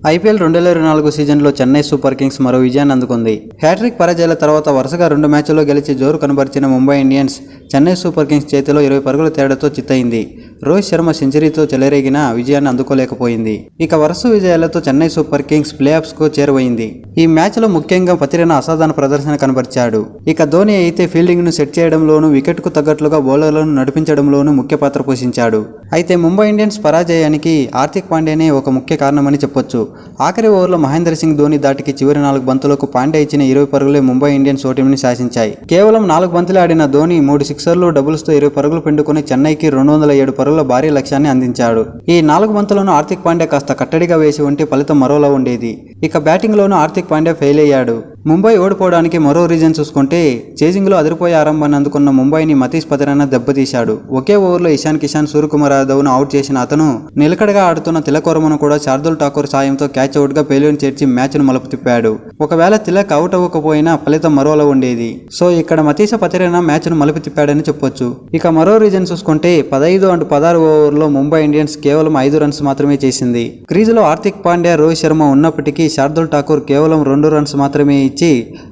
IPL 2024 సీజన్లో Chennai Super Kings మరో విజయాన్ని అందుకుంది. హ్యాట్రిక్ పరాజయాల తర్వాత వరుసగా 2 మ్యాచ్ల్లో గెలిచి జోరు కనబరిచిన Mumbai Indians Chennai Super Kings చేతిలో 20 పరుగుల తేడాతో చిత్తయింది. రోహిత్ శర్మ సెంచరీతో చెలరేగిన విజయాన్ని అందుకోలేకపోయింది. ఇక వరుస విజయాలతో Chennai Super Kings play offs కు చేరువైంది. ఈ మ్యాచ్లో ముఖ్యంగా పతిరేనా అసాధారణ ప్రదర్శన కనబరిచాడు. ఇక ధోని అయితే ఫీల్డింగ్ ను సెట్ చేయడంలోనూ వికెట్ కు తగ్గట్లుగా బౌలర్లను నడిపించడంలోనూ ముఖ్య పాత్ర పోషించాడు. అయితే ముంబై ఇండియన్స్ పరాజయానికి హార్దిక్ పాండ్యానే ఒక ముఖ్య కారణమని చెప్పొచ్చు. ఆఖరి ఓవర్లో మహేంద్ర సింగ్ ధోని దాటికి చివరి 4 బంతులకు పాండ్యా ఇచ్చిన 20 పరుగులే ముంబై ఇండియన్స్ ఓటమిని శాసించాయి. కేవలం 4 బంతులే ఆడిన ధోని 3 సిక్సర్లు డబుల్స్తో 20 పరుగులు పిండుకుని చెన్నైకి 207 పరుగుల భారీ లక్ష్యాన్ని అందించాడు. ఈ 4 బంతులను హార్దిక్ పాండ్యా కాస్త కట్టడిగా వేసి ఉంటే ఫలితం మరోలా ఉండేది. ఇక బ్యాటింగ్లోనూ హార్దిక్ పాండ్యా ఫెయిల్ అయ్యాడు. ముంబై ఓడిపోవడానికి మరో రీజన్ చూసుకుంటే చేజింగ్లో అదిరిపోయే ఆరంభాన్ని అందుకున్న ముంబైని మతీష్ పతిరేనా దెబ్బతీశాడు. ఒకే ఓవర్లో ఇషాన్ కిషాన్, సూర్యకుమార్ యాదవ్ను అవుట్ చేసిన అతను నిలకడగా ఆడుతున్న తిలక్ వర్మను కూడా శార్దుల్ ఠాకూర్ సాయంతో క్యాచ్ అవుట్ గా పేలుని చేర్చి మ్యాచ్ను మలుపు తిప్పాడు. ఒకవేళ తిలక్ అవుట్ అవ్వకపోయినా ఫలితం మరోలా ఉండేది. సో ఇక్కడ మతీష పతిరేనా మ్యాచ్ను మలుపు తిప్పాడని చెప్పొచ్చు. ఇక మరో రీజన్ చూసుకుంటే 15 అండ్ 16 ఓవర్లో ముంబై ఇండియన్స్ కేవలం 5 రన్స్ మాత్రమే చేసింది. క్రీజులో హార్దిక్ పాండ్యా, రోహిత్ శర్మ ఉన్నప్పటికీ శార్దుల్ ఠాకూర్ కేవలం 2 రన్స్ మాత్రమే ఇచ్చి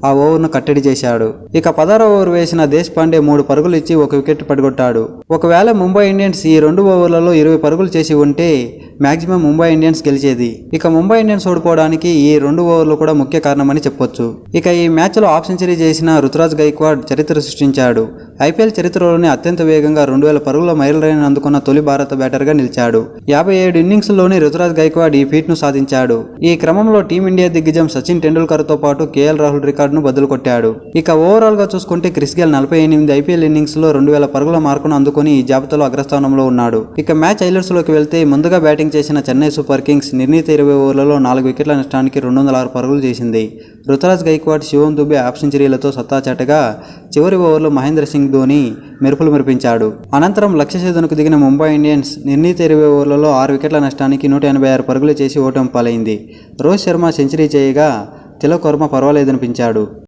ఆ ఓవర్ను కట్టడి చేశాడు. ఇక 16వ ఓవర్ వేసిన దేశ్ పాండే 3 పరుగులు ఇచ్చి 1 వికెట్ పడగొట్టాడు. ఒకవేళ ముంబై ఇండియన్స్ ఈ 2 ఓవర్లలో 20 పరుగులు చేసి ఉంటే మాక్సిమం ముంబై ఇండియన్స్ గెలిచేది. ఇక ముంబై ఇండియన్స్ ఓడిపోవడానికి ఈ 2 ఓవర్లు కూడా ముఖ్య కారణమని చెప్పొచ్చు. ఇక ఈ మ్యాచ్లో హాఫ్ సెంచరీ చేసిన రుతురాజ్ గైక్వాడ్ చరిత్ర సృష్టించాడు. ఐపీఎల్ చరిత్రలోనే అత్యంత వేగంగా 2000 పరుగుల మైలురాయిని అందుకున్న తొలి భారత బ్యాటర్గా నిలిచాడు. 57 ఇన్నింగ్స్లోనే రుతురాజ్ గైక్వాడ్ ఈ ఫీట్ను సాధించాడు. ఈ క్రమంలో టీమిండియా దిగ్గజం సచిన్ టెండూల్కర్తో పాటు కేఎల్ రాహుల్ రికార్డును బదులు కొట్టాడు. ఇక ఓవరాల్గా చూసుకుంటే క్రిస్ గేల్ 48 ఐపీఎల్ ఇన్నింగ్స్లో 2000 పరుగుల మార్కును అందుకుని ఈ జాబితాలో అగ్రస్థానంలో ఉన్నాడు. ఇక మ్యాచ్ హైలైట్స్లోకి వెళ్తే ముందుగా బ్యాటింగ్ చేసిన చెన్నై సూపర్ కింగ్స్ నిర్ణీత 20 ఓవర్లలో 4 వికెట్ల నష్టానికి 206 పరుగులు చేసింది. రుతురాజ్ గైక్వాడ్, శివం దుబే హాఫ్ సెంచరీలతో సత్తా చాటగా చివరి ఓవర్లో మహేంద్ర సింగ్ ధోని మెరుపులు మెరిపించాడు. అనంతరం లక్ష్య ఛేదనకు దిగిన ముంబై ఇండియన్స్ నిర్ణీత 20 ఓవర్లలో 6 వికెట్ల నష్టానికి 186 పరుగులు చేసి ఓటమి పాలైంది. రోహిత్ శర్మ సెంచరీ చేయగా తిలక్ వర్మ పర్వాలేదనిపించాడు.